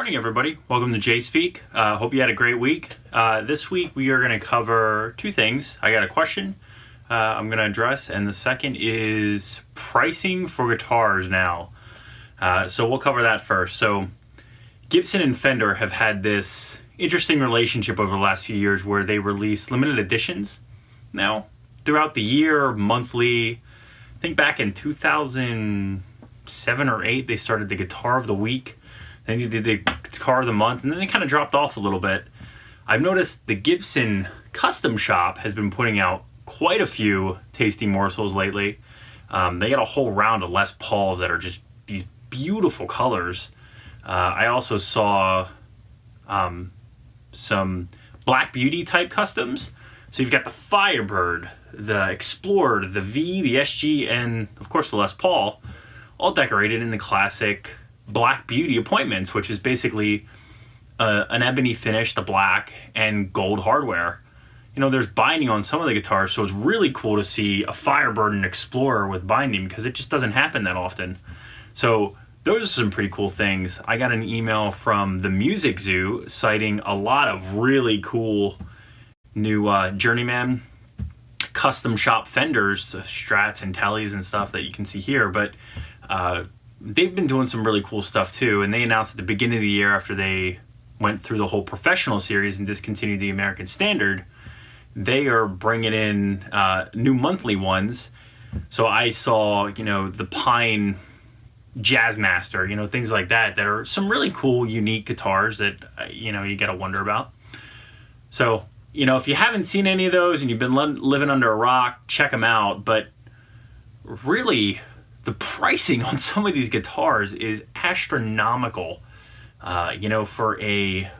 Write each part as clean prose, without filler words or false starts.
morning, everybody. Welcome to Jay Speak. Hope you had a great week. This week we are going to cover two things. I got a question I'm going to address, and the second is pricing for guitars now. So we'll cover that first. So Gibson and Fender have had this interesting relationship over the last few years where they release limited editions now throughout the year, monthly. I think back in 2007 or 8 they started the Guitar of the Week. Then you did the Guitar of the Month, and then they kind of dropped off a little bit. I've noticed the Gibson Custom Shop has been putting out quite a few tasty morsels lately. They got a whole round of Les Pauls that are just these beautiful colors. I also saw some Black Beauty type customs. So you've got the Firebird, the Explorer, the V, the SG, and of course the Les Paul, all decorated in the classic Black Beauty appointments, which is basically an ebony finish, the black, and gold hardware. You know, there's binding on some of the guitars, so it's really cool to see a Firebird and Explorer with binding because it just doesn't happen that often. So those are some pretty cool things. I got an email from the Music Zoo citing a lot of really cool new Journeyman custom shop Fenders, Strats and Tellys and stuff that you can see here, but they've been doing some really cool stuff too, and they announced at the beginning of the year, after they went through the whole professional series and discontinued the American Standard, they are bringing in new monthly ones. So I saw, you know, the Pine Jazzmaster, you know, things like that, that are some really cool, unique guitars that, you know, you got to wonder about. So, you know, if you haven't seen any of those and you've been living under a rock, check them out. But really, the pricing on some of these guitars is astronomical. You know, for a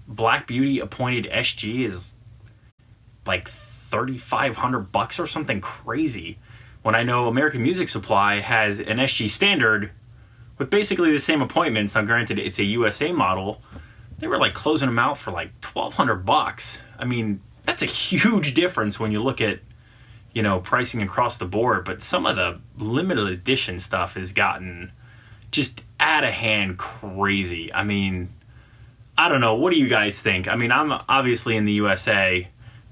Black Beauty appointed SG is like $3,500 or something crazy. When I know American Music Supply has an SG Standard with basically the same appointments. Now, granted, it's a USA model. They were like closing them out for like $1,200. I mean, that's a huge difference when you look at, you know, pricing across the board. But some of the limited edition stuff has gotten just out of hand crazy. I mean, I don't know. What do you guys think? I mean, I'm obviously in the USA.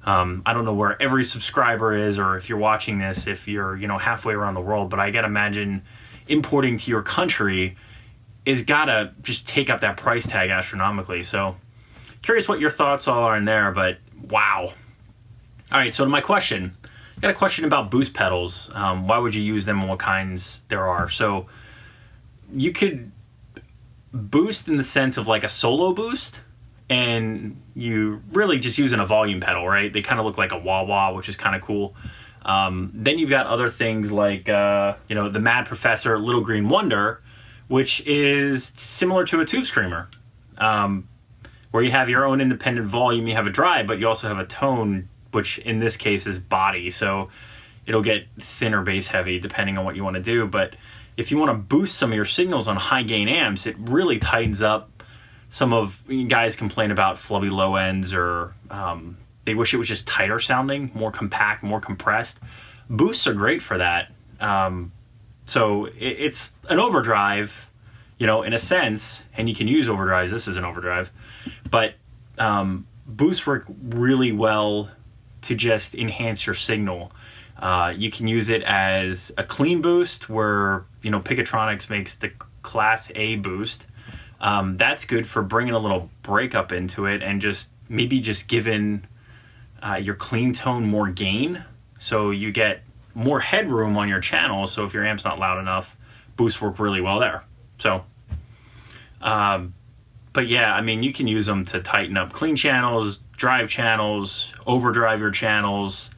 I don't know where every subscriber is, or if you're watching this, if you're, you know, halfway around the world, but I gotta imagine importing to your country is gotta just take up that price tag astronomically. So curious what your thoughts are in there, but wow. All right, so to my question, I got a question about boost pedals. Why would you use them and what kinds there are? So you could boost in the sense of like a solo boost, and you really just using a volume pedal, right? They kind of look like a wah-wah, which is kind of cool. Then you've got other things like, you know, the Mad Professor Little Green Wonder, which is similar to a tube screamer, where you have your own independent volume, you have a drive, but you also have a tone, which in this case is body. So it'll get thinner bass heavy depending on what you want to do. But if you want to boost some of your signals on high gain amps, it really tightens up. Some of you guys complain about flubby low ends, or they wish it was just tighter sounding, more compact, more compressed. Boosts are great for that. So it's an overdrive, you know, in a sense, and you can use overdrives. This is an overdrive, but boosts work really well to just enhance your signal. You can use it as a clean boost, where, you know, Picotronics makes the Class A boost. That's good for bringing a little breakup into it and just maybe just giving your clean tone more gain, so you get more headroom on your channel. So if your amp's not loud enough, boosts work really well there. So, but yeah, I mean, you can use them to tighten up clean channels, drive channels, overdrive your channels.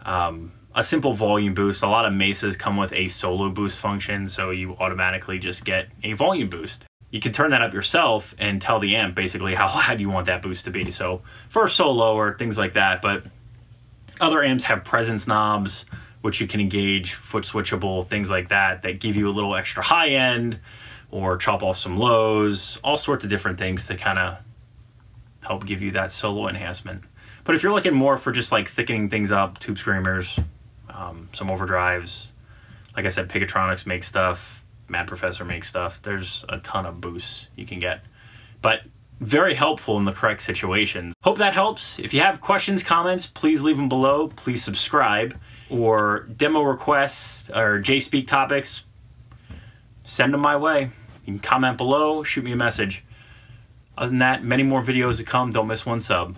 A simple volume boost. A lot of Mesas come with a solo boost function, so you automatically just get a volume boost. You can turn that up yourself and tell the amp basically how loud you want that boost to be. So for a solo or things like that, but other amps have presence knobs, which you can engage, foot switchable, things like that, that give you a little extra high end or chop off some lows, all sorts of different things to kind of help give you that solo enhancement. But if you're looking more for just like thickening things up, tube screamers, some overdrives, like I said, Picotronics makes stuff, Mad Professor makes stuff. There's a ton of boosts you can get. but very helpful in the correct situations. Hope that helps. If you have questions, comments, please leave them below. Please subscribe, or demo requests or JSpeak topics, send them my way. You can comment below, shoot me a message. Other than that, many more videos to come. Don't miss one sub.